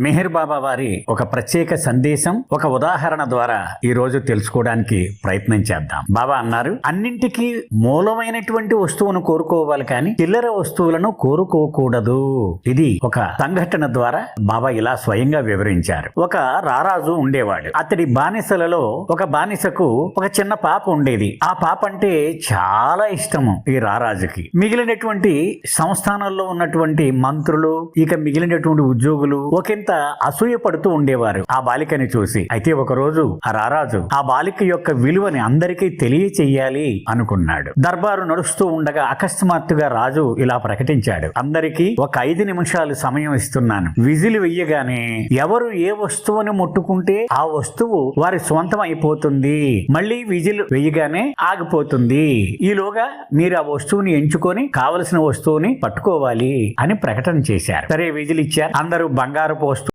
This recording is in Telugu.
మెహర్ బాబా వారి ఒక ప్రత్యేక సందేశం, ఒక ఉదాహరణ ద్వారా ఈ రోజు తెలుసుకోవడానికి ప్రయత్నం చేద్దాం. బాబా అన్నారు, అన్నింటికీ మూలమైనటువంటి వస్తువును కోరుకోవాలి కానీ చిల్లర వస్తువులను కోరుకోకూడదు. ఇది ఒక సంఘటన ద్వారా బాబా ఇలా స్వయంగా వివరించారు. ఒక రారాజు ఉండేవాడు. అతడి బానిసలలో ఒక బానిసకు ఒక చిన్న పాప ఉండేది. ఆ పాప అంటే చాలా ఇష్టము ఈ రారాజుకి. మిగిలినటువంటి సంస్థానాల్లో ఉన్నటువంటి మంత్రులు, ఇక మిగిలినటువంటి ఉద్యోగులు ఒకంత అసూయ పడుతూ ఉండేవారు ఆ బాలికని చూసి. అయితే ఒక రోజు ఆ రారాజు ఆ బాలిక యొక్క విలువని అందరికీ తెలియచెయ్యాలి అనుకున్నాడు. దర్బారు నడుస్తూ ఉండగా అకస్మాత్తుగా రాజు ఇలా ప్రకటించాడు, అందరికీ ఒక 5 నిమిషాలు సమయం ఇస్తున్నాను. విజిల్ వెయ్యగానే ఎవరు ఏ వస్తువుని ముట్టుకుంటే ఆ వస్తువు వారి సొంతం అయిపోతుంది. మళ్ళీ విజిల్ వెయ్యగానే ఆగిపోతుంది. ఈలోగా మీరు ఆ వస్తువుని ఎంచుకొని కావలసిన వస్తువుని పట్టుకోవాలి అని ప్రకటన చేశారు. సరే, విజిల్ ఇచ్చారు. అందరూ బంగారు